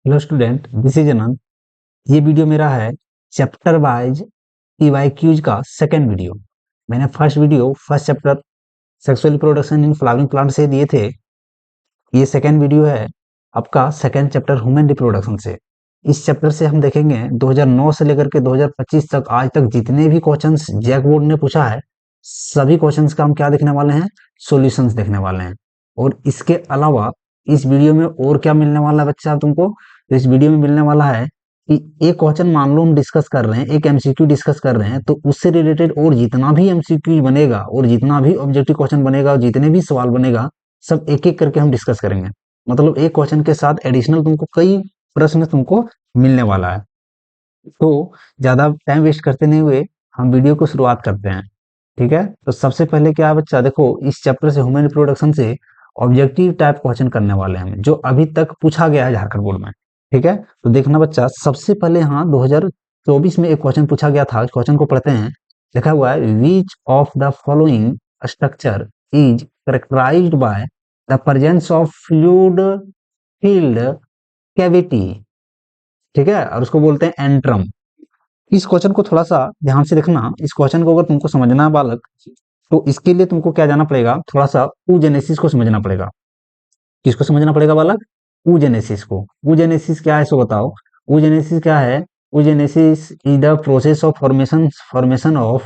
Hello student, this is अनंत। ये video मेरा है चैप्टर वाइज पीवाईक्यूज का सेकंड वीडियो। मैंने first chapter sexual reproduction in flowering plant से दिए थे। ये सेकंड वीडियो है आपका सेकंड चैप्टर ह्यूमन रिप्रोडक्शन से। इस चैप्टर से हम देखेंगे 2009 से लेकर के 2025 तक आज तक जितने भी क्वेश्चंस जैक बोर्ड ने पूछा है, सभी क्वेश्चंस का हम क्या देखने वाले हैं, सॉल्यूशंस देखने वाले हैं। और इसके अलावा इस वीडियो में और क्या मिलने वाला है बच्चा तुमको, तो इस वीडियो में मिलने वाला है कि एक क्वेश्चन मान लो हम डिस्कस कर रहे हैं, एक एमसीक्यू डिस्कस कर रहे हैं, तो उससे रिलेटेड और जितना भी एमसीक्यू बनेगा और जितना भी ऑब्जेक्टिव क्वेश्चन बनेगा और जितने भी सवाल बनेगा, सब एक एक करके हम डिस्कस करेंगे। मतलब एक क्वेश्चन के साथ एडिशनल तुमको कई प्रश्न तुमको मिलने वाला है। तो ज्यादा टाइम वेस्ट करते नहीं हुए हम वीडियो को शुरुआत करते हैं। ठीक है, तो सबसे पहले क्या है बच्चा, देखो इस चैप्टर से ह्यूमन रिप्रोडक्शन से ऑब्जेक्टिव टाइप क्वेश्चन करने वाले हैं जो अभी तक पूछा गया है झारखंड बोर्ड में। ठीक है, तो देखना बच्चा, सबसे पहले यहाँ 2024 में एक क्वेश्चन पूछा गया था। क्वेश्चन को पढ़ते हैं। लिखा हुआ है, which of the following structure is characterised bye the presence of fluid filled cavity. ठीक है, और उसको बोलते हैं एंट्रम। इस क्वेश्चन को थोड़ा सा ध्यान से देखना। इस क्वेश्चन को अगर तुमको समझना है बालक, तो इसके लिए तुमको क्या जाना पड़ेगा, थोड़ा सा ऊजेनेसिस को समझना पड़ेगा। किसको समझना पड़ेगा बालक? ऊजेनेसिस को। ऊजेनेसिस क्या है इसको बताओ। ऊजेनेसिस क्या है? Oogenesis is the process of formation of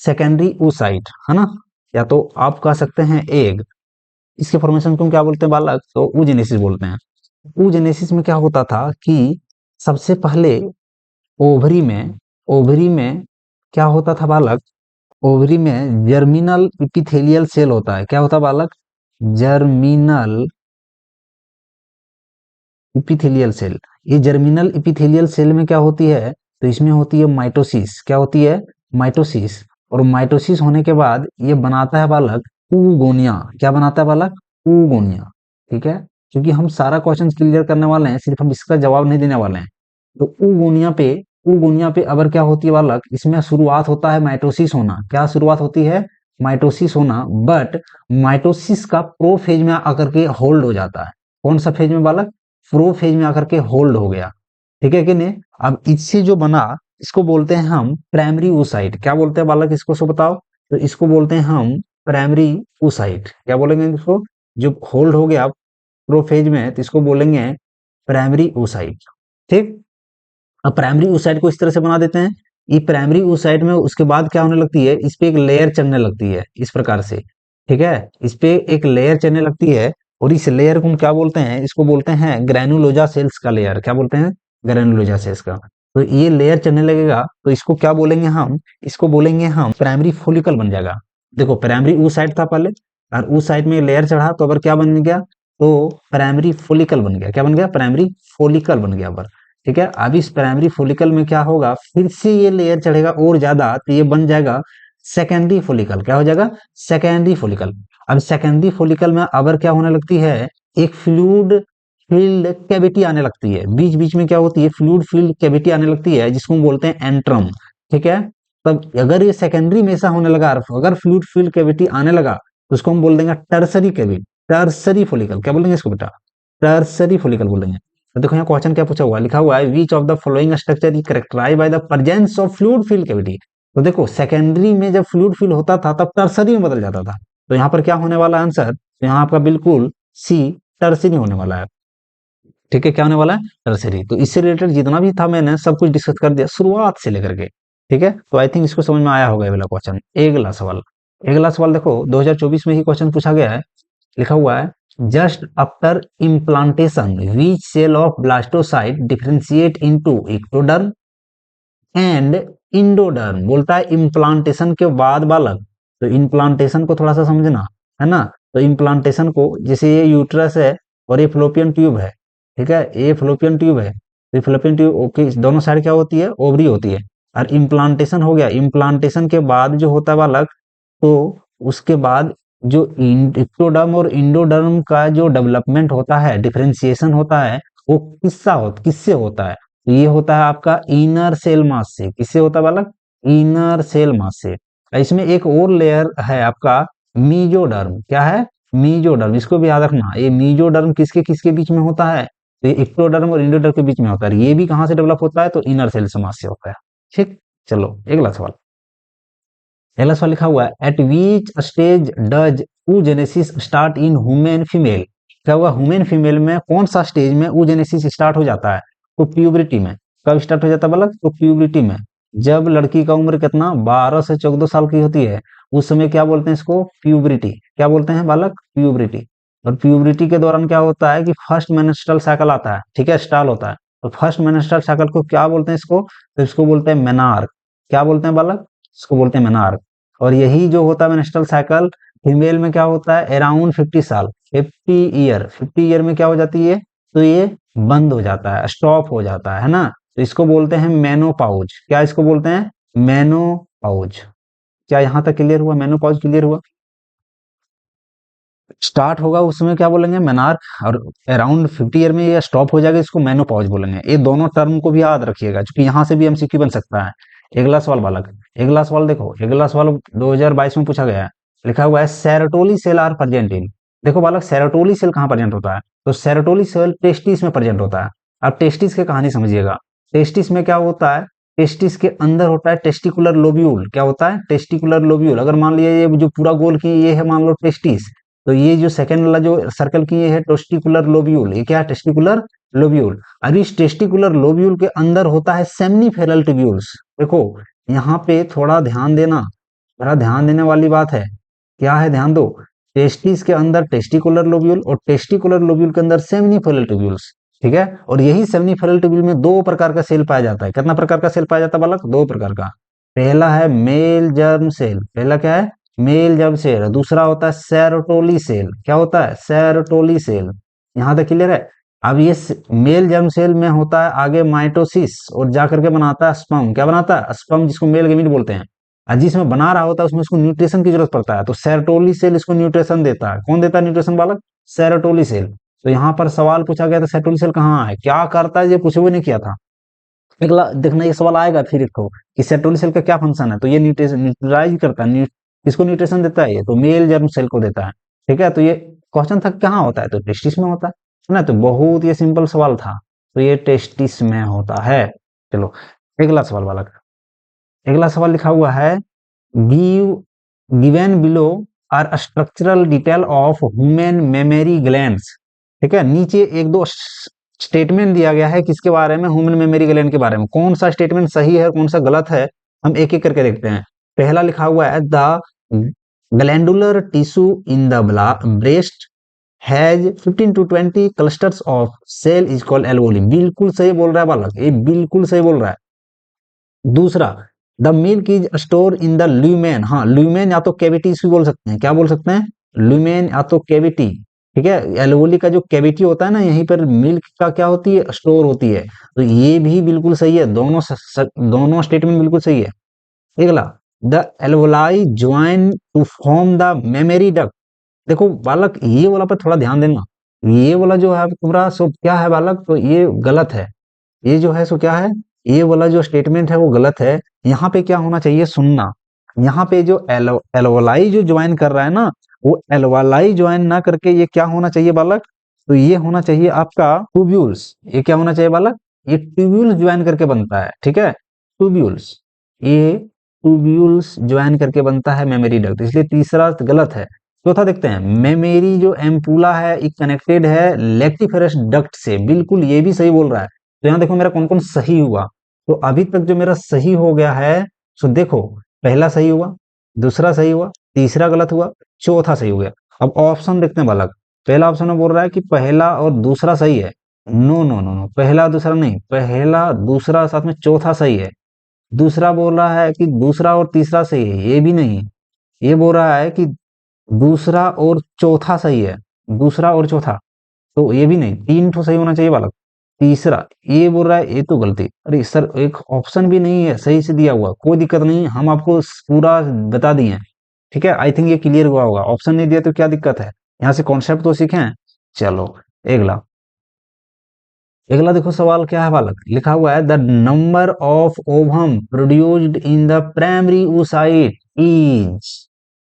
secondary oocyte, है ना, या तो आप कह सकते हैं एग। इसके फॉर्मेशन को हम क्या बोलते हैं बालक? तो ऊजेनेसिस बोलते हैं। ऊजेनेसिस में क्या होता था कि सबसे पहले ओवरी में क्या होता था बालक? ओवरी में जर्मिनल इपिथेलियल सेल होता है। क्या होता है बालक? Germinal epithelial cell. ये जर्मिनल इपिथेलियल सेल में क्या होती है? तो इसमें होती है माइटोसिस। क्या होती है? माइटोसिस। और माइटोसिस होने के बाद ये बनाता है बालक ऊगोनिया। क्या बनाता है बालक? ऊगोनिया। ठीक है, क्योंकि हम सारा क्वेश्चन क्लियर करने वाले हैं, सिर्फ हम इसका जवाब नहीं देने वाले हैं। तो ऊगोनिया पे अगर क्या होती है बालक, इसमें शुरुआत होता है माइटोसिस होना। क्या शुरुआत होती है? माइटोसिस होना। बट माइटोसिस का प्रो फेज में आकर के होल्ड हो जाता है। कौन सा फेज में बालक? प्रो फेज में आकर के होल्ड हो गया। ठीक है कि नहीं? अब इससे जो बना, इसको बोलते हैं हम प्राइमरी oocyte। क्या बोलते हैं बालक इसको, सो बताओ। तो इसको बोलते हैं हम प्राइमरी oocyte। क्या बोलेंगे इसको? जो होल्ड हो गया प्रो फेज में, तो इसको बोलेंगे प्राइमरी oocyte। ठीक, अब प्राइमरी oocyte को इस तरह से बना देते हैं। ये प्राइमरी oocyte में उसके बाद क्या होने लगती है, इस पे एक लेयर चढ़ने लगती है इस प्रकार से। ठीक है, इस पे एक लेयर चढ़ने लगती है और इस लेयर को हम क्या बोलते हैं? इसको बोलते हैं ग्रैनुलोजा सेल्स का लेयर। क्या बोलते हैं? ग्रैनुलोजा सेल्स का। तो ये लेयर चढ़ने लगेगा तो इसको क्या बोलेंगे हम? इसको बोलेंगे हम प्राइमरी फोलिकल बन जाएगा। देखो प्राइमरी oocyte था पहले, और oocyte में लेयर चढ़ा तो अगर क्या बन गया? तो प्राइमरी फोलिकल बन गया। क्या बन गया? प्राइमरी फोलिकल बन गया पर। ठीक है, अब इस प्राइमरी फोलिकल में क्या होगा, फिर से ये लेयर चढ़ेगा और ज्यादा, तो ये बन जाएगा सेकेंडरी फोलिकल। क्या हो जाएगा? Secondary follicle. अब सेकेंडरी फोलिकल में अगर क्या होने लगती है, एक फ्लूइड फील्ड कैविटी आने लगती है। बीच बीच में क्या होती है? फ्लूइड फील्ड कैविटी आने लगती है, जिसको हम बोलते हैं एंट्रम। ठीक है, तब अगर ये सेकेंडरी में ऐसा होने लगा, अगर फ्लूइड फील्ड कैविटी आने लगा, तो उसको हम बोल देंगे टर्सरी कैविटी, टर्सरी फोलिकल। क्या बोलेंगे इसको बेटा? टर्सरी फोलिकल बोलेंगे। तो देखो यहाँ क्वेश्चन क्या पूछा हुआ है, लिखा हुआ है, which of the following structure is characterised by the presence of fluid filled cavity. तो देखो सेकेंडरी में जब फ्लूइड फील्ड होता था तब टर्सरी में बदल जाता था। तो यहाँ पर क्या होने वाला आंसर? तो यहाँ आपका बिल्कुल सी, टर्सरी होने वाला है। ठीक है, क्या होने वाला है? टर्सरी। तो इससे रिलेटेड जितना भी था मैंने सब कुछ डिस्कस कर दिया शुरुआत से लेकर के। ठीक है, तो आई थिंक इसको समझ में आया होगा ये वाला क्वेश्चन। अगला सवाल देखो 2024 में ही क्वेश्चन पूछा गया है। लिखा हुआ है, just after implantation which cell of blastocyst differentiate into ectoderm and endoderm. बोलता है इम्प्लांटेशन के बाद बालक। तो इम्प्लांटेशन को थोड़ा सा समझना है ना। तो इम्प्लांटेशन को, जैसे ये यूट्रस है और ये फ्लोपियन ट्यूब है। ठीक है, ये फ्लोपियन ट्यूब है, ये फ्लोपियन ट्यूब ओके, दोनों साइड क्या होती है? ओवरी होती है। और इम्प्लांटेशन हो गया, इम्प्लांटेशन के बाद जो होता है बालक, तो उसके बाद जो एक्टोडर्म और इंडोडर्म का जो डेवलपमेंट होता है, डिफरेंशिएशन होता है, वो किससे होता है? तो ये होता है आपका इनर सेल मास से। किससे होता है बालक? इनर सेल मास से। इसमें एक और लेयर है आपका मीजोडर्म। क्या है? मीजोडर्म। इसको भी याद रखना, ये मीजोडर्म किसके किसके बीच में होता है? तो ये इक्टोडर्म और इंडोडर्म के बीच में होता है। ये भी कहाँ से डेवलप होता है, तो इनर सेल समाज से होता है। ठीक, चलो अगला सवाल। अगला सवाल लिखा हुआ है, eight which stage does oogenesis start in human female. क्या हुआ, ह्यूमन फीमेल में कौन सा स्टेज में oogenesis स्टार्ट हो जाता है, तो प्यूबरिटी में। कब स्टार्ट हो जाता है बालक, तो प्यूबरिटी में। जब लड़की का उम्र कितना 12 से 14 साल की होती है, उस समय क्या बोलते हैं इसको, प्यूबरिटी। क्या बोलते हैं बालक, प्यूबरिटी। और प्यूबरिटी के दौरान क्या होता है कि फर्स्ट मेंस्ट्रुअल साइकिल आता है, ठीक है, स्टार्ट होता है। तो फर्स्ट मेंस्ट्रुअल साइकिल को क्या बोलते हैं इसको, तो इसको बोलते हैं मेनार्क। क्या बोलते हैं बालक, इसको बोलते हैं मेनार्क। और यही जो होता है मेंस्ट्रुअल साइकिल फीमेल में क्या होता है, अराउंड 50 साल, 50 ईयर में क्या हो जाती है, तो ये बंद हो जाता है, स्टॉप हो जाता है ना। तो इसको बोलते हैं मेनोपाउज। क्या इसको बोलते हैं, मेनोपाउज। क्या यहाँ तक क्लियर हुआ, मेनोपाउज क्लियर हुआ। स्टार्ट होगा उसमें क्या बोलेंगे, मेनार्क, और अराउंड 50 ईयर में ये स्टॉप हो जाएगा, इसको मेनोपॉज बोलेंगे। ये दोनों टर्म को भी याद रखिएगा, क्योंकि यहाँ से भी एमसीक्यू बन सकता है। अगला सवाल बालक, अगला सवाल देखो, अगला सवाल 2022 में पूछा गया है। लिखा हुआ है Sertoli cell are present in. देखो बालक, सेरोटोली सेल कहाँ प्रेजेंट होता है, तो सेरोटोली सेल टेस्टिस में प्रेजेंट होता है। अब टेस्टिस की कहानी समझिएगा। टेस्टिस में क्या होता है, टेस्टिस के अंदर होता है टेस्टिकुलर लोब्यूल। क्या होता है, टेस्टिकुलर लोब्यूल। अगर मान लिया ये जो पूरा गोल की ये है, मान लो टेस्टिस, तो ये जो सेकंड वाला जो सर्कल की ये है टेस्टिकुलर लोब्यूल। ये क्या है, टेस्टिकुलर लोब्यूल। अब इस टेस्टिकुलर लोब्यूल के अंदर होता है सेमिनिफेरल ट्यूब्यूल्स। देखो यहाँ पे थोड़ा ध्यान देना, थोड़ा ध्यान देने वाली बात है। क्या है, ध्यान दो। टेस्टिस के अंदर टेस्टिकुलर लोब्यूल और टेस्टिकुलर लोब्यूल के अंदर सेमिनिफेरल ट्यूब्यूल्स। ठीक है, और यही सेमिनिफेरल ट्यूब्यूल में दो प्रकार का सेल पाया जाता है। कितना प्रकार का सेल पाया जाता है बालक, दो प्रकार का। पहला है मेल जर्म सेल। पहला क्या है, मेल जर्म सेल। दूसरा होता है सेरोटोली सेल। क्या होता है, सेरोटोली सेल। यहाँ तक क्लियर है। अब ये मेल जर्म सेल में होता है आगे माइटोसिस, और जाकर के बनाता है स्पर्म। क्या बनाता है, स्पर्म, जिसको मेल गेमीट बोलते हैं। और जिसमें बना रहा होता है उसमें उसको न्यूट्रिशन की जरूरत पड़ता है, तो सेरोटोली सेल इसको न्यूट्रिशन देता है। कौन देता है न्यूट्रिशन बालक, सेरोटोली सेल। तो यहाँ पर सवाल पूछा गया था सेरोटोली सेल कहाँ है, क्या करता है, ये पूछे हुए नहीं किया था। अगला देखना, ये सवाल आएगा फिर इसको कि सेरोटोनिन सेल का क्या फंक्शन है, तो ये न्यूट्रलाइज करता है, किसको न्यूट्रिशन देता है, ये तो मेल जर्म सेल को देता है। ठीक है, तो ये क्वेश्चन था कहाँ होता है, तो टेस्टिस में होता है ना। तो बहुत ये सिंपल सवाल था, तो ये टेस्टिस में होता है। चलो अगला सवाल वाला, अगला सवाल लिखा हुआ है, give given below are structural detail of human mammary glands. ठीक है, नीचे एक दो स्टेटमेंट दिया गया है किसके बारे में, ह्यूमन मेमोरी ग्लैंड के बारे में। कौन सा स्टेटमेंट सही है कौन सा गलत है, हम एक एक करके देखते हैं। पहला लिखा हुआ है, the glandular tissue in the breast has 15 to 20 clusters of cell is called alveoli. बिल्कुल सही बोल रहा है बालक, ये बिल्कुल सही बोल रहा है। दूसरा, the milk is store in the lumen. हाँ, ल्यूमेन या तो कैविटी भी बोल सकते हैं। क्या बोल सकते हैं, ल्यूमेन या तो कैविटी। ठीक है, एल्वोली का जो कैविटी होता है ना, यहीं पर मिल्क का क्या होती है, स्टोर होती है। तो ये भी बिल्कुल सही है, दोनों स्टेटमेंट बिल्कुल सही है। अगला, the alveoli join to form the mammary duct. देखो बालक, ये वाला पर थोड़ा ध्यान देना। ये वाला जो है पूरा सो क्या है बालक, तो ये गलत है। ये जो है सो क्या है, ये वाला जो स्टेटमेंट है वो गलत है। यहाँ पे क्या होना चाहिए, सुनना। यहाँ पे जो एल्वोलाई जो ज्वाइन कर रहा है ना, वो एल्वोलाई ज्वाइन ना करके ये क्या होना चाहिए बालक, तो ये होना चाहिए आपका ट्यूब्यूल्स। ये क्या होना चाहिए बालक, ये ट्यूब्यूल्स ज्वाइन करके बनता है। ठीक है, ट्यूब्यूल्स, ये ट्यूब्यूल्स ज्वाइन करके बनता है मेमोरी डक्ट, इसलिए तीसरा गलत है। चौथा देखते हैं, मेमोरी जो एम्पुला है ये कनेक्टेड है लेक्टिफेरस डक्ट से। बिल्कुल ये भी सही बोल रहा है। तो यहाँ देखो मेरा कौन कौन सही हुआ, तो अभी तक जो मेरा सही हो गया है, सो देखो पहला सही हुआ, दूसरा सही हुआ, तीसरा गलत हुआ, चौथा सही हो गया। अब ऑप्शन देखते हैं बालक। पहला ऑप्शन में बोल रहा है कि पहला और दूसरा सही है। नो नो नो नो, पहला दूसरा नहीं, पहला दूसरा साथ में चौथा सही है। दूसरा बोल रहा है कि दूसरा और तीसरा सही है, ये भी नहीं। ये बोल रहा है कि दूसरा और चौथा सही है, दूसरा और चौथा, तो ये भी नहीं। तीन तो सही होना चाहिए बालक। तीसरा ये बोल रहा है, ये तो गलती। अरे सर, एक ऑप्शन भी नहीं है सही से दिया हुआ, कोई दिक्कत नहीं, हम आपको पूरा बता दिए। ठीक है, आई थिंक ये क्लियर हुआ होगा। ऑप्शन नहीं दिया तो क्या दिक्कत है, यहाँ से कॉन्सेप्ट तो सीखे। चलो अगला, अगला देखो सवाल क्या है बालक, लिखा हुआ है, the number of ovum produced in the primary oocyte is.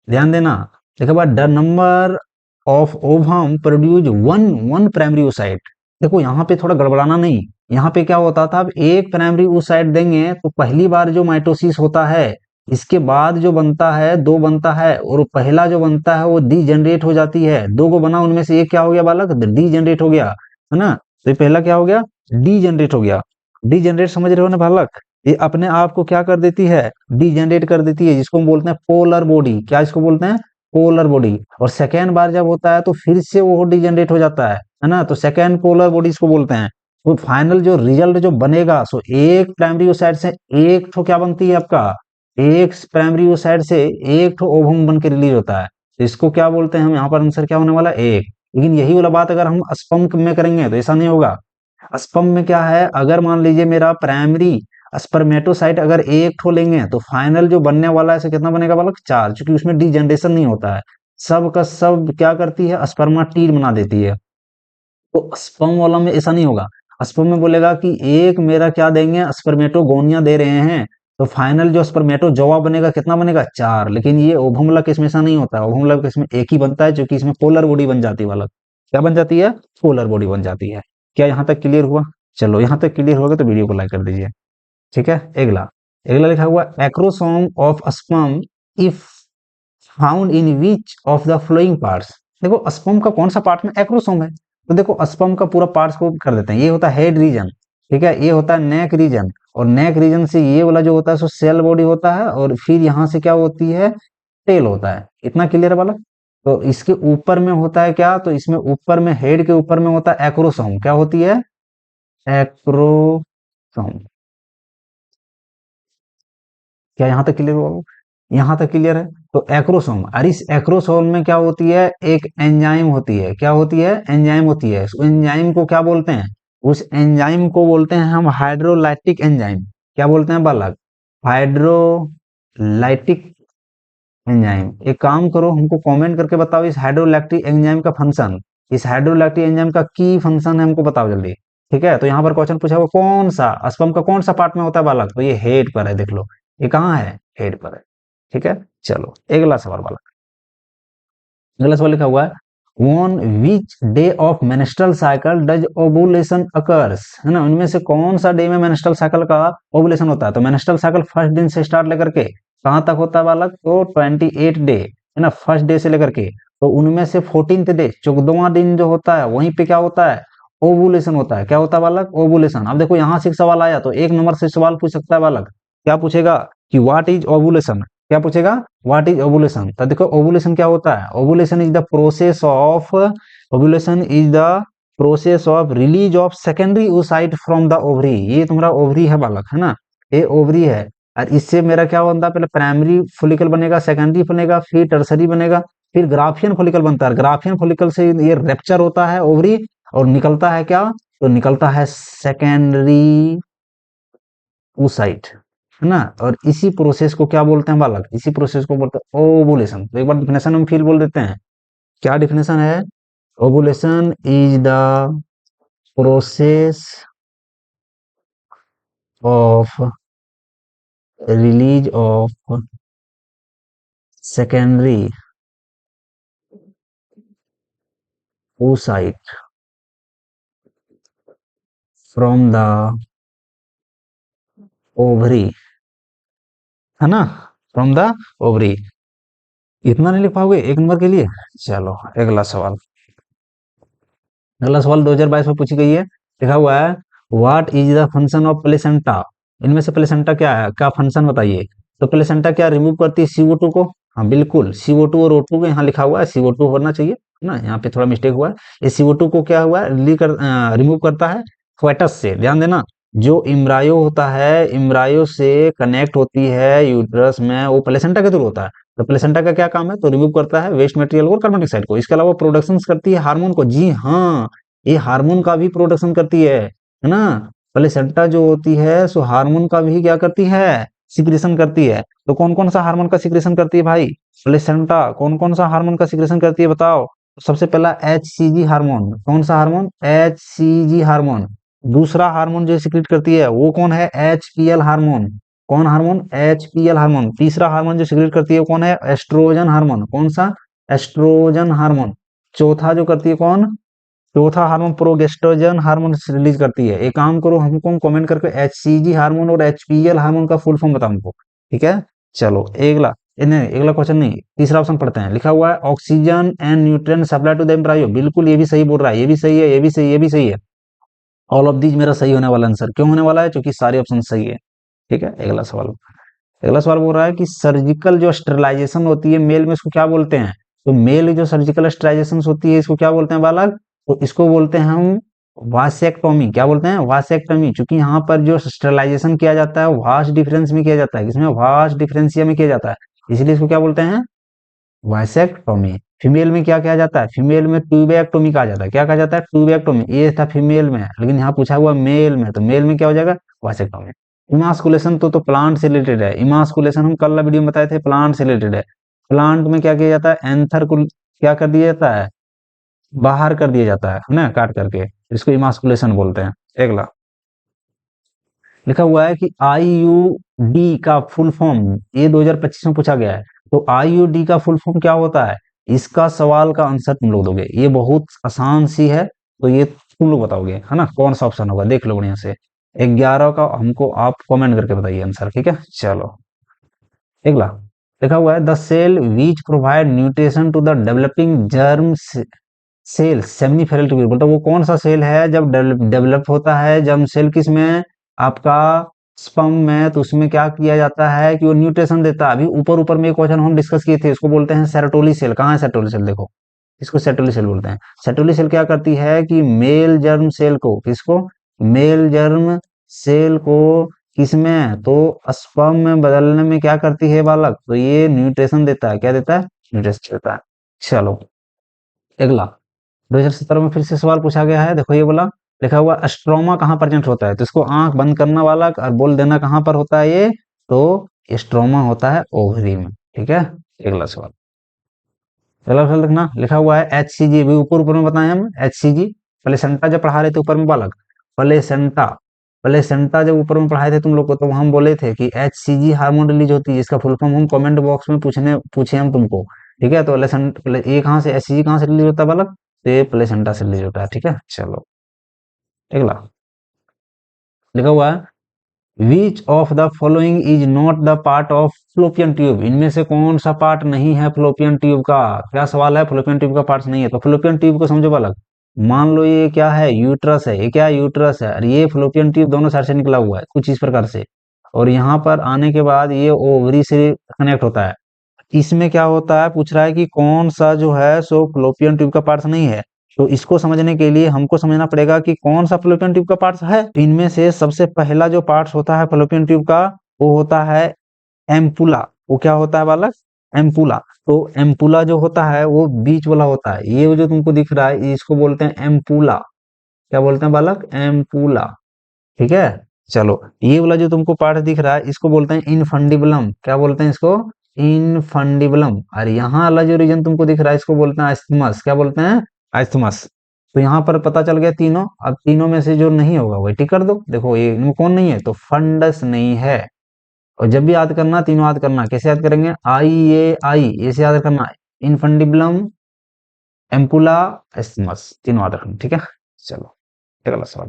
ध्यान देना, लिखा हुआ the number of ovum produce one primary oocyte। देखो यहाँ पे थोड़ा गड़बड़ाना नहीं, यहाँ पे क्या होता था, अब एक प्राइमरी उस साइड देंगे तो पहली बार जो माइटोसिस होता है, इसके बाद जो बनता है दो बनता है, और पहला जो बनता है वो डी जनरेट हो जाती है, दो को बना उनमें से एक क्या हो गया बालक, डी जनरेट हो गया, है ना। तो ये पहला क्या हो गया, डी जनरेट हो गया। डी जनरेट समझ रहे हो ना बालक, ये अपने आप को क्या कर देती है, डी जनरेट कर देती है, जिसको हम बोलते हैं पोलर बॉडी। क्या इसको बोलते हैं, पोलर बॉडी। और सेकेंड बार जब होता है तो फिर से वो डी जनरेट हो जाता है ना, तो सेकेंड पोलर बॉडीज को बोलते हैं। तो फाइनल जो रिजल्ट जो बनेगा, सो एक प्राइमरी साइड से एक तो क्या बनती है आपका, एक प्राइमरी साइड से एक तो ओवम बन के रिलीज होता है, तो इसको क्या बोलते हैं हम, यहाँ पर आंसर क्या होने वाला है, एक। लेकिन यही वाला बात अगर हम स्पर्म में करेंगे तो ऐसा नहीं होगा। स्पर्म में क्या है, अगर मान लीजिए मेरा प्राइमरी स्पर्मेटोसाइट अगर एक ठो लेंगे तो फाइनल जो बनने वाला है, कितना बनेगा बालक, चार, क्योंकि उसमें डी जनरेशन नहीं होता है, सब का सब क्या करती है, स्पर्माटीड बना देती है। तो स्पर्म वाला में ऐसा नहीं होगा, स्पर्म में बोलेगा कि एक मेरा क्या देंगे, स्पर्मेटोगोनिया दे रहे हैं, तो फाइनल जो स्पर्मेटोजोआ बनेगा कितना बनेगा, चार। लेकिन ये ओवम वाला केस में ऐसा नहीं होता है, ओवम वाला केस में एक ही बनता है, जो कि इसमें पोलर बॉडी बन जाती है बालक। क्या बन जाती है, पोलर बॉडी बन जाती है। क्या यहाँ तक क्लियर हुआ, चलो यहाँ तक क्लियर होगा तो वीडियो को लाइक कर दीजिए। ठीक है, अगला, अगला लिखा हुआ acrosome of sperm if found in which of the flowing parts. देखो स्पर्म का कौन सा पार्ट में एक्रोसोम है, तो देखो स्पर्म का पूरा पार्ट्स को कर देते हैं। ये होता है हेड रीजन, ठीक है, ये होता है नेक रीजन, और नेक रीजन से ये वाला जो होता है सो सेल बॉडी होता है, और फिर यहाँ से क्या होती है, टेल होता है। इतना क्लियर है वाला। तो इसके ऊपर में होता है क्या, तो इसमें ऊपर में हेड के ऊपर में होता है एक्रोसोम। क्या होती है, एक्रोसोम। क्या यहाँ तक क्लियर हुआ, यहाँ तक क्लियर है। तो एक्रोसोम, और इस एक्रोसोम में क्या होती है, एक एंजाइम होती है। क्या होती है, एंजाइम होती है। उस एंजाइम को क्या बोलते हैं, उस एंजाइम को बोलते हैं हम हाइड्रोलाइटिक एंजाइम। क्या बोलते हैं बालक, हाइड्रोलाइटिक एंजाइम। एक काम करो, हमको कमेंट करके बताओ इस हाइड्रोलैक्टिक एंजाइम का फंक्शन, इस हाइड्रोलैक्टिक एंजाइम का की फंक्शन है, हमको बताओ जल्दी। ठीक है, तो यहाँ पर क्वेश्चन पूछा हुआ कौन सा स्पर्म का कौन सा पार्ट में होता है बालक, तो ये हेड पर है, देख लो ये कहाँ है, हेड पर है। ठीक है, चलो अगला सवाल बालक। अगला सवाल लिखा हुआ है on which day of menstrual cycle does ovulation occurs, है ना, उनमें से कौन सा डे में मेंस्ट्रुअल साइकिल का ओवुलेशन होता है। तो मेंस्ट्रुअल साइकिल फर्स्ट दिन से स्टार्ट लेकर के कहाँ तक होता है बालक, तो 28 डे, है ना, फर्स्ट डे से लेकर के। तो उनमें से 14th डे 14वां दिन जो होता है, वहीं पे क्या होता है, ओवुलेशन होता है। क्या होता है बालक, ओवुलेशन। अब देखो यहाँ से एक सवाल आया, तो एक नंबर से सवाल पूछ सकता है बालक। क्या पूछेगा कि व्हाट इज ओवुलेशन, क्या पूछेगा, व्हाट इज ओवुलेशन। तो देखो ओवुलेशन क्या होता है, ovulation is the process of, ovulation is the process of release of secondary oocyte from the ovary. ये तुम्हारा ओवरी है बालक, है ना, ये ओवरी है, और इससे मेरा क्या बनता है, पहले प्राइमरी फोलिकल बनेगा, सेकेंडरी बनेगा, फिर टर्सरी बनेगा, फिर ग्राफियन फोलिकल बनता है। ग्राफियन फोलिकल से ये रेप्चर होता है ओवरी, और निकलता है क्या, तो निकलता है सेकेंडरी oocyte, है ना। और इसी प्रोसेस को क्या बोलते हैं बालक, इसी प्रोसेस को बोलते हैं ओवुलेशन। तो एक बार डिफिनेशन हम फिर बोल देते हैं, क्या डिफिनेशन है, ovulation is the process of release of secondary oocyte from the ovary, है ना, फ्रॉम द ओवरी। इतना नहीं लिख पाओगे एक नंबर के लिए। चलो अगला सवाल, अगला सवाल 2022 में पूछी गई है, लिखा हुआ है what is the function of placenta. इनमें से प्लेसेंटा क्या है, क्या फंक्शन बताइए। तो प्लेसेंटा क्या रिमूव करती है, CO2 को। हाँ बिल्कुल, CO2 और O2 को यहाँ लिखा हुआ है, CO2 होना चाहिए, है ना, यहाँ पे थोड़ा मिस्टेक हुआ है। ये CO2 को क्या हुआ है, रिमूव करता है फेटस से। ध्यान देना, जो इम्ब्रायो होता है, इम्ब्रायो से कनेक्ट होती है यूट्रस में, वो प्लेसेंटा के थ्रू होता है। तो प्लेसेंटा का क्या काम है, तो रिमूव करता है वेस्ट मटेरियल और कार्बन डाइऑक्साइड को। इसके अलावा प्रोडक्शन करती है हार्मोन को। जी हाँ, ये हार्मोन का भी प्रोडक्शन करती है ना। प्लेसेंटा जो होती है सो हार्मोन का भी क्या करती है, सिक्रेशन करती है। तो कौन कौन सा हार्मोन का सिक्रेशन करती है भाई, प्लेसेंटा कौन कौन सा हार्मोन का सिक्रेशन करती है बताओ। सबसे पहला HCG हार्मोन, कौन सा हार्मोन, HCG हार्मोन। दूसरा हार्मोन जो सिक्रेट करती है वो कौन है, HPL हार्मोन। कौन हार्मोन, HPL हार्मोन। तीसरा हार्मोन जो सिक्रेट करती है वो कौन है, एस्ट्रोजन हार्मोन। कौन सा, एस्ट्रोजन हार्मोन। चौथा जो करती है कौन, चौथा हार्मोन प्रोगेस्ट्रोजन हार्मोन रिलीज करती है। एक काम करो, हमको कमेंट करके एचसीजी हार्मोन और एचपीएल हार्मोन का फुल फॉर्म बताओ हमको, ठीक है। चलो अगला, नहीं अगला क्वेश्चन नहीं, तीसरा ऑप्शन पढ़ते हैं। लिखा हुआ है oxygen and nutrient supply to the embryo, बिल्कुल ये भी सही बोल रहा है, ये भी सही है, ये भी सही है, ये भी सही है। ऑल ऑफ दीज मेरा सही होने वाला आंसर, क्यों होने वाला है, क्योंकि सारे ऑप्शन सही है, ठीक है। अगला सवाल, अगला सवाल बोल रहा है कि सर्जिकल जो स्टेरिलाइजेशन होती है मेल में, इसको क्या बोलते हैं। तो मेल जो सर्जिकल स्टेरिलाइजेशन होती है इसको क्या बोलते हैं बालक, तो इसको बोलते हैं हम वासेक्टोमी। क्या बोलते हैं, वासेक्टोमी। क्योंकि यहाँ पर जो स्टेरिलाइजेशन किया जाता है वास्ट डिफरेंस में किया जाता है, किसमें, वास्ट डिफरेंशिया में किया जाता है, इसलिए इसको क्या बोलते हैं, वासेक्टोमी। फीमेल में क्या किया जाता है, फीमेल में ट्यूबेक्टोमी कहा जाता है। क्या कहा जाता है, ट्यूबेक्टोमी। ये था फीमेल में, लेकिन यहाँ पूछा हुआ मेल में, तो मेल में क्या हो जाएगा, वासेक्टोमी। इमास्कुलेशन तो प्लांट से रिलेटेड है, इमास्कुलेशन हम कल वीडियो में बताए थे, प्लांट से रिलेटेड है। प्लांट में क्या किया जाता है, एंथर को क्या कर दिया जाता है, बाहर कर दिया जाता है ना, काट करके, इसको इमास्कुलेशन बोलते हैं। अगला लिखा हुआ है कि आईयूडी का फुल फॉर्म, ये 2025 में पूछा गया है। तो आईयूडी का फुल फॉर्म क्या होता है, इसका सवाल का आंसर तुम लोग दोगे, ये बहुत आसान सी है, तो ये तुम लोग बताओगे, है ना, कौन सा ऑप्शन होगा, देख लो बढ़िया से। 11 का हमको आप कमेंट करके बताइए आंसर, ठीक है। चलो अगला लिखा हुआ है the cell which provide nutrition to the developing germ cell seminiferous tubule, बोलता वो कौन सा सेल है जब डेवलप होता है जर्म सेल, किसमें, आपका स्पर्म में, तो उसमें क्या किया जाता है कि वो न्यूट्रिशन देता है। अभी ऊपर ऊपर में एक क्वेश्चन हम डिस्कस किए थे, इसको बोलते हैं सेरोटोली सेल। कहाँ है सेरोटोली सेल, देखो इसको सेरोटोली सेल बोलते हैं। सेरोटोली सेल क्या करती है कि मेल जर्म सेल को, किसको, मेल जर्म सेल को किसमें, तो स्पर्म में बदलने में क्या करती है बालक, तो ये न्यूट्रिशन देता है। क्या देता है, न्यूट्रिशन देता है। चलो अगला 2017 में फिर से सवाल पूछा गया है, देखो ये बोला, लिखा हुआ स्ट्रोमा कहाँ प्रेजेंट होता है, तो इसको आंख बंद करना वाला और बोल देना कहाँ पर होता है ये, तो स्ट्रोमा होता है ओवरी में, ठीक है। अगला सवाल, अगला सवाल देखना, लिखा हुआ है एचसीजी, भी ऊपर ऊपर में बताएं हम, एचसीजी प्लेसेंटा जब पढ़ा रहे थे ऊपर में बालक, प्लेसेंटा, प्लेसेंटा जब ऊपर में पढ़ाए थे तुम लोग को, तो हम बोले थे कि एचसीजी हार्मोन रिलीज होती है, इसका फुल फॉर्म हम कमेंट बॉक्स में पूछे हम तुमको, ठीक है। तो ये कहाँ से, एचसीजी कहाँ से रिलीज होता है बालक, तो ये प्लेसेंटा से रिलीज होता है, ठीक है। चलो अगला लिखा हुआ है which of the following is not the part of fallopian tube, इनमें से कौन सा पार्ट नहीं है फ्लोपियन ट्यूब का। क्या सवाल है, फ्लोपियन ट्यूब का पार्ट नहीं है, तो फ्लोपियन ट्यूब को समझो बालक, मान लो ये क्या है, यूट्रस है, ये क्या है, यूट्रस है, और ये फ्लोपियन ट्यूब दोनों साइड से निकला हुआ है कुछ इस प्रकार से, और यहाँ पर आने के बाद ये ओवरी से कनेक्ट होता है। इसमें क्या होता है, पूछ रहा है कि कौन सा जो है सो फ्लोपियन ट्यूब का पार्ट नहीं है। तो इसको समझने के लिए हमको समझना पड़ेगा कि कौन सा फ्लोपियन ट्यूब का पार्ट है। तो इनमें से सबसे पहला जो पार्ट होता है फ्लोपियन ट्यूब का, वो होता है एम्पुला। वो क्या होता है बालक, एम्पुला। तो एम्पुला जो होता है वो बीच वाला होता है, ये जो तुमको दिख रहा है इसको बोलते हैं एम्पुला। क्या बोलते हैं बालक, एम्पुला, ठीक है। चलो ये वाला जो तुमको पार्ट दिख रहा है इसको बोलते हैं इनफंडिबुलम। क्या बोलते हैं इसको, इनफंडिबुलम। और यहाँ वाला जो रीजन तुमको दिख रहा है इसको बोलते हैं आइस्थमस। क्या बोलते हैं, आइस्थमस। तो यहाँ पर पता चल गया तीनों, अब तीनों में से जो नहीं होगा वही टिक कर दो। देखो ये इनमें कौन नहीं है, तो फंडस नहीं है। और जब भी याद करना तीनों याद करना, कैसे याद करेंगे, आई ऐसे याद करना, इनफंडिबुलम, एम्पुला, आइस्थमस, तीनों याद रखना, ठीक है। चलो अगला सवाल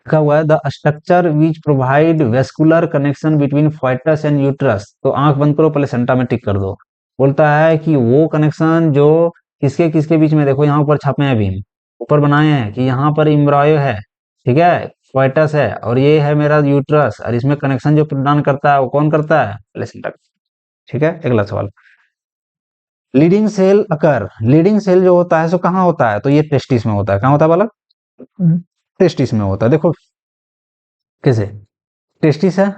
लिखा हुआ है the structure which provide vascular connection between foetus and uterus, तो आंख बंद करो प्लेसेंटा में टिक कर दो। बोलता है कि वो कनेक्शन जो किसके किसके बीच में, देखो यहाँ ऊपर छापे हैं अभी, ऊपर बनाए हैं कि यहाँ पर इम्ब्रायो है, ठीक है, फाइटस है, और ये है मेरा यूट्रस, और इसमें कनेक्शन जो प्रदान करता है वो कौन करता है, प्लेसेंटा, ठीक है। अगला सवाल, लीडिंग सेल अकर, लीडिंग सेल जो होता है सो कहाँ होता है, तो ये टेस्टिस में होता है। कहाँ होता है बालक, टेस्टिस में होता है। देखो कैसे, टेस्टिस है,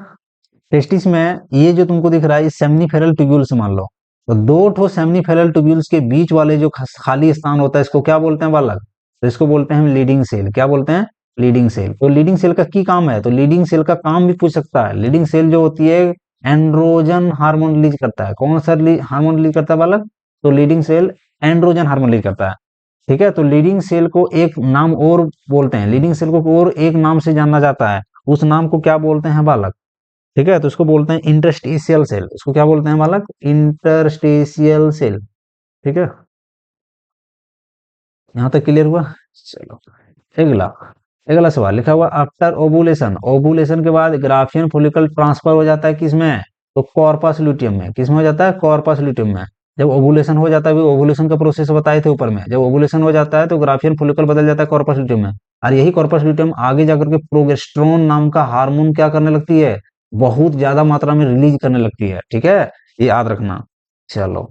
टेस्टिस में ये जो तुमको दिख रहा है ये सेमिनिफेरल ट्यूब्यूल्स मान लो, तो दो ठो सेमिनिफेरल ट्यूब्यूल्स के बीच वाले जो खाली स्थान होता है इसको क्या बोलते हैं बालक, तो इसको बोलते हैं हम लीडिंग सेल। क्या बोलते हैं, लीडिंग सेल। तो लीडिंग सेल का की काम है, तो लीडिंग सेल का काम भी पूछ सकता है। लीडिंग सेल जो होती है एंड्रोजन हार्मोन रिलीज करता है। कौन सा हार्मोन रिलीज करता है बालक, तो Leydig cell androgen hormone release करता है, ठीक है। तो लीडिंग सेल को एक नाम और बोलते हैं, लीडिंग सेल को और एक नाम से जाना जाता है, उस नाम को क्या बोलते हैं बालक, ठीक है। तो इसको बोलते हैं इंटरस्टिशियल सेल। इसको क्या बोलते हैं बालक, इंटरस्टिशियल सेल, ठीक है। यहाँ तक क्लियर हुआ। चलो अगला, अगला सवाल लिखा हुआ आफ्टर ओवुलेशन, ओवुलेशन के बाद ग्राफियन फॉलिकल ट्रांसफर हो जाता है किसमें, तो कॉर्पस ल्यूटियम में। किसमें हो जाता है, कॉर्पस ल्यूटियम में। जब ओवुलेशन हो जाता है, ओवुलेशन का प्रोसेस बताए थे ऊपर में, जब ओवुलेशन हो जाता है तो ग्राफियन फॉलिकल बदल जाता है कॉर्पस ल्यूटियम में। और यही कॉर्पस ल्यूटियम आगे जाकर के प्रोगेस्टेरोन नाम का हार्मोन क्या करने लगती है, बहुत ज्यादा मात्रा में रिलीज करने लगती है। ठीक है, ये याद रखना। चलो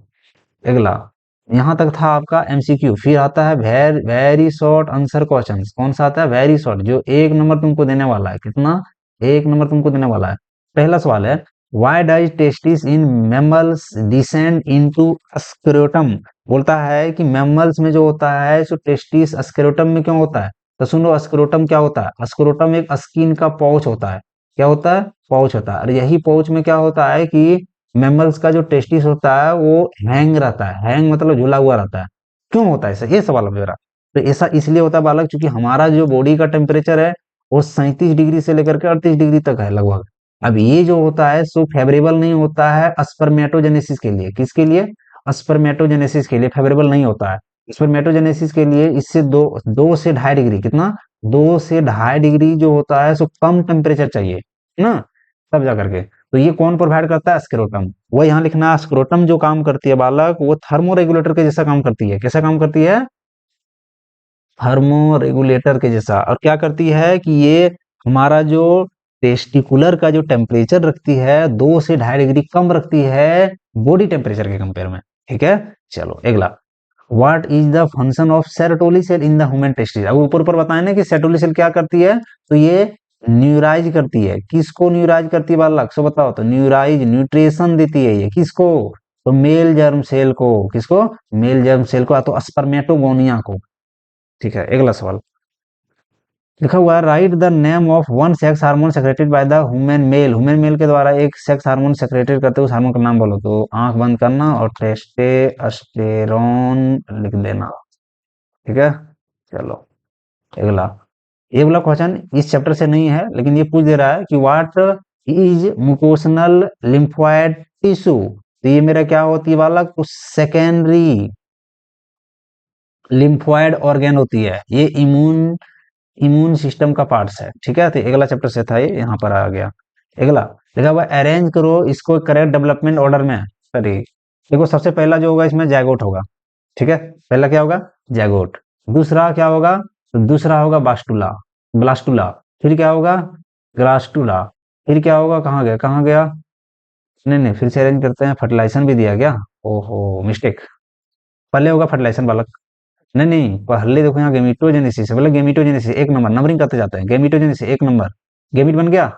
अगला, यहाँ तक था आपका एमसीक्यू। फिर आता है वेरी शॉर्ट आंसर क्वेश्चन। कौन सा आता है, वेरी शॉर्ट, जो एक नंबर तुमको देने वाला है। कितना, एक नंबर तुमको देने वाला है। पहला सवाल है, why does testis in mammals descend into scrotum. बोलता है कि मैमल्स में जो होता है सो टेस्टिस स्क्रोटम में क्यों होता है। तो सुनो, स्क्रोटम क्या होता है, स्क्रोटम एक स्किन का पाउच होता है। क्या होता है, पाउच होता है। और यही पाउच में क्या होता है कि मैमल्स का जो टेस्टिस होता है वो हैंग रहता है। हैंग मतलब झूला हुआ रहता है। क्यों होता है ऐसा, ये सवाल है मेरा। तो ऐसा इसलिए होता है बालक, क्योंकि हमारा जो बॉडी का टेम्परेचर है वो 37 डिग्री से लेकर के 38 डिग्री तक है लगभग। अब ये जो होता है सो फेवरेबल नहीं होता है स्पर्मेटोजेनेसिस के लिए। किसके लिए, स्पर्मेटोजेनेसिस के लिए फेवरेबल नहीं होता है। स्पर्मेटोजेनेसिस के लिए इससे दो से 2.5 डिग्री, कितना, 2 से 2.5 डिग्री जो होता है सो कम टेम्परेचर चाहिए, है ना, तब जा करके। तो ये कौन प्रोवाइड करता है, स्क्रोटम। वो यहाँ लिखना, स्क्रोटम जो काम करती है बालक, वो थर्मो रेगुलेटर के जैसा काम करती है। कैसा काम करती है, थर्मो रेगुलेटर के जैसा। और क्या करती है कि ये हमारा जो टेस्टिकुलर का जो टेम्परेचर रखती है 2 से 2.5 डिग्री कम रखती है बॉडी टेम्परेचर के कंपेयर में। ठीक है, चलो अगला, what is the function of serotonin cell in the human testis. अब ऊपर ऊपर बताए ना कि सेरोटोनिन सेल क्या करती है, तो ये न्यूराइज करती है। किसको न्यूराइज करती है बालक, सो बताओ। तो न्यूराइज, न्यूट्रिशन देती है ये किसको, तो मेल जर्म सेल को। किसको, मेल जर्म सेल को, तो स्पर्मेटोगोनिया को। ठीक है, अगला सवाल लिखा हुआ है, right the name of one sex hormone secreted by the human male. Human male के द्वारा एक सेक्स हार्मोन सेक्रेटेड करते हुए उस हार्मोन का नाम बोलो। तो आंख बंद करना और टेस्टेस्टेरोन लिख देना। ठीक है, चलो अगला, ये वाला क्वेश्चन इस चैप्टर से नहीं है, लेकिन ये पूछ दे रहा है कि व्हाट इज मुकोशनल लिम्फोइड टिश्यू। तो ये मेरा क्या होती है बालक, तो सेकेंडरी लिम्फोइड ऑर्गेन होती है। ये इम्यून इम्यून सिस्टम का पार्ट्स है। ठीक है, तो अगला चैप्टर से था ये, यहाँ पर आ गया। अगला लिखा हुआ, अरेंज करो इसको करेक्ट डेवलपमेंट ऑर्डर में। सॉरी, देखो सबसे पहला जो होगा इसमें जैगोट होगा। ठीक है, पहला क्या होगा, जैगोट। दूसरा क्या होगा, तो दूसरा होगा बास्टुला, ब्लास्टुला। फिर क्या होगा, ग्रास्टुला। फिर क्या होगा, कहाँ गया, कहाँ गया, नहीं नहीं, फिर से अरेंज करते हैं। फर्टिलाइजेशन भी दिया गया, ओहो मिस्टेक। पहले होगा फर्टिलाइजेशन बालक। नहीं नहीं, पहले देखो यहाँ गेमिटोजेनेसिस है, बोले गेमिटोजेनेसिस एक नंबर, नंबरिंग करते जाते हैं। गेमिटोजेनेसिस एक नंबर, गेमिट बन गया।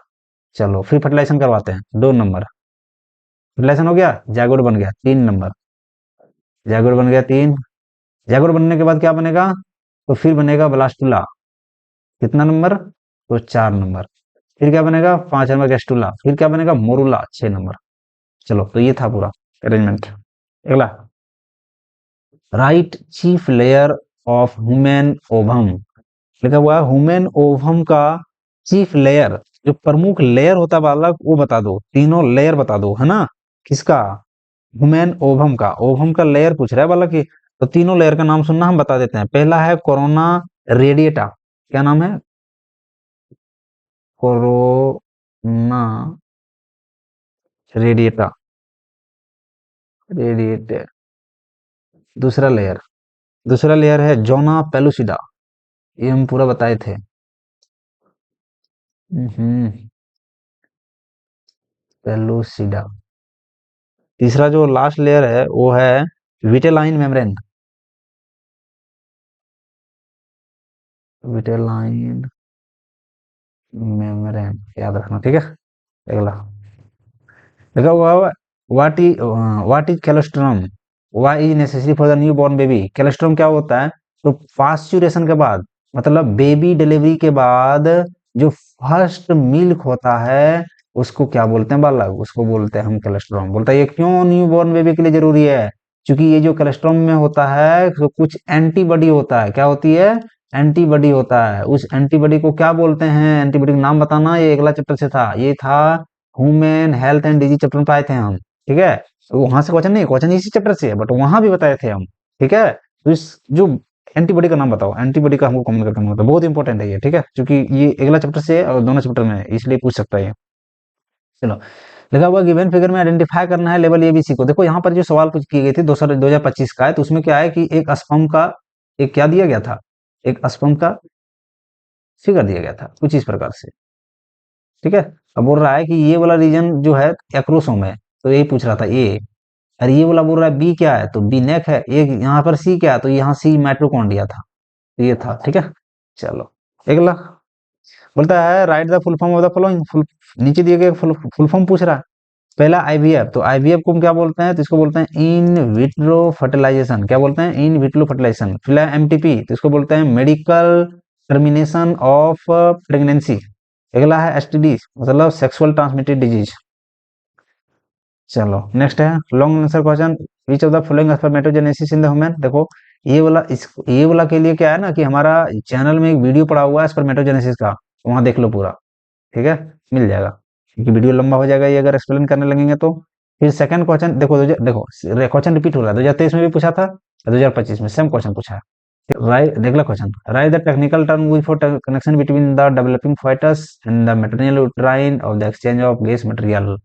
चलो फिर फर्टिलाइजेशन करवाते हैं, 2 नंबर। फर्टिलाइजेशन हो गया, जाइगोट बन गया, 3 नंबर। जाइगोट बन गया 3। जाइगोट बनने के बाद क्या बनेगा, तो फिर बनेगा ब्लास्टुला। कितना नंबर, तो 4 नंबर। फिर क्या बनेगा, 5 नंबर गेस्टुला। फिर क्या बनेगा, मोरुला, 6 नंबर। चलो तो ये था पूरा अरेंजमेंट। अगला, right chief layer of human ovum. लिखा हुआ है ह्यूमन ओवम का चीफ लेयर, जो प्रमुख लेयर होता है बालक, वो बता दो। तीनों लेयर बता दो, है ना, किसका, ह्यूमन ओवम का। ओवम का लेयर पूछ रहा है बालक ये। तो तीनों लेयर का नाम सुनना, हम बता देते हैं। पहला है कोरोना रेडिएटा। क्या नाम है, कोरोना रेडिएटा, रेडिएटर। दूसरा लेयर, दूसरा लेयर है जोना पेलुसिडा। ये हम पूरा बताए थे। पेलुसिडा। तीसरा जो लास्ट लेयर है वो है विटेलाइन मेम्ब्रेन। विटेलाइन मेम्ब्रेन याद रखना। ठीक है, अगला देखा हुआ, what is colostrum, why is necessary for the new born baby. Colostrum क्या होता है, तो पास्चुरेशन के बाद, मतलब बेबी डिलीवरी के बाद जो फर्स्ट मिल्क होता है उसको क्या बोलते हैं बालक, उसको बोलते हैं हम कोलेस्ट्रॉम। बोलता है ये क्यों न्यू बॉर्न बेबी के लिए जरूरी है, क्योंकि ये जो कोलेस्ट्रॉम में होता है तो कुछ एंटीबॉडी होता है। क्या होती है, एंटीबॉडी होता है। उस एंटीबॉडी को क्या बोलते हैं, एंटीबॉडी का नाम बताना। ये अगला चैप्टर से था, ये था human health and disease chapter में पाए थे हम। ठीक है, तो वहां से क्वेश्चन नहीं, क्वेश्चन इसी चैप्टर से है, बट वहां भी बताए थे हम। ठीक है, तो इस जो एंटीबॉडी का नाम बताओ, एंटीबॉडी का हमको कॉमन करके नाम बताओ, बहुत इंपॉर्टेंट है ये, ठीक है, क्योंकि ये अगला चैप्टर से है और दोनों चैप्टर में है, इसलिए पूछ सकता है ये। चलो, लिखा हुआ गिवन फिगर में आइडेंटिफाई करना है लेवल एबीसी को। देखो यहाँ पर जो सवाल कुछ की गई थी 2025 का है, तो उसमें क्या है कि एक स्पर्म का एक क्या दिया गया था, एक स्पर्म का फिगर दिया गया था कुछ इस प्रकार से, ठीक है। अब बोल रहा है कि ये वाला रीजन जो है एक्रोसोम है, तो यही पूछ रहा था ए। और ये वाला बोल रहा है बी क्या है, तो बी नेक है। एक यहाँ पर सी क्या है, तो यहाँ सी माइटोकॉन्ड्रिया था, तो ये था, ठीक है। चलो, अगला बोलता है right the full form of the following, full नीचे दिए गए फुल फॉर्म पूछ रहा है। पहला आईवीएफ, तो आईवीएफ को हम क्या बोलते हैं, तो इसको बोलते हैं इन विट्रो फर्टिलाइजेशन, क्या बोलते हैं, इन विट्रो फर्टिलाइजेशन। फिर एमटीपी, तो इसको बोलते हैं मेडिकल टर्मिनेशन ऑफ प्रेगनेंसी। अगला है एसटीडी, मतलब सेक्सुअल ट्रांसमिटेड डिजीज। चलो नेक्स्ट है long answer question, which of the following spermatogenesis in the human. देखो ये वाला के लिए क्या है ना कि हमारा चैनल में एक वीडियो पड़ा हुआ है स्पर्मेटोजेनेसिस का, वहां देख लो पूरा, ठीक है, मिल जाएगा, क्योंकि वीडियो लंबा हो जाएगा ये अगर एक्सप्लेन करने लगेंगे तो। फिर सेकंड क्वेश्चन देखो, देखो क्वेश्चन रिपीट हो रहा है, 2023 में भी पूछा था, 2025 में सेम क्वेश्चन पूछा है। राइट, अगला question, right the technical term used for connection between the developing fetus and the maternal uterine of the exchange of gas material.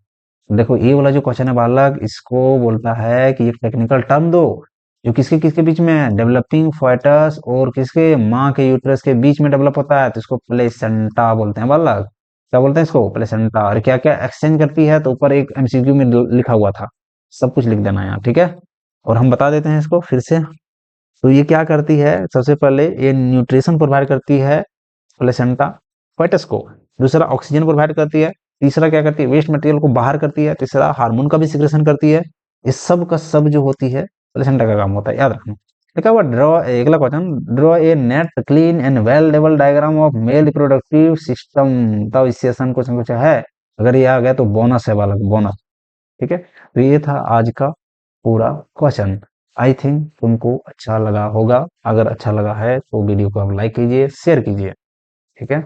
देखो ये वाला जो क्वेश्चन है बालक, इसको बोलता है कि एक टेक्निकल टर्म दो जो किसके किसके बीच में है, डेवलपिंग fetus और किसके, माँ के यूट्रस के बीच में डेवलप होता है, तो इसको प्लेसेंटा बोलते हैं बालक। क्या बोलते हैं इसको, प्लेसेंटा। और क्या क्या एक्सचेंज करती है, तो ऊपर एक एमसीक्यू में लिखा हुआ था, सब कुछ लिख देना यहाँ, ठीक है। और हम बता देते हैं इसको फिर से। तो ये क्या करती है, सबसे पहले ये न्यूट्रिशन प्रोवाइड करती है प्लेसेंटा fetus को, दूसरा ऑक्सीजन प्रोवाइड करती है, तीसरा क्या करती है, वेस्ट मटेरियल को बाहर करती है, तीसरा हार्मोन का भी सिक्रेशन करती है। इस सब का सब जो होती है प्लेसेंटा का काम होता है, याद रखना। लिखा हुआ ड्रॉ, अगला question, draw a net clean and well level diagram of male reproductive system. तब इससे आसान क्वेश्चन कुछ है, अगर ये आ गया तो बोनस है बालक, बोनस, ठीक है। तो ये था आज का पूरा क्वेश्चन। आई थिंक तुमको अच्छा लगा होगा, अगर अच्छा लगा है तो वीडियो को आप लाइक कीजिए, शेयर कीजिए, ठीक है।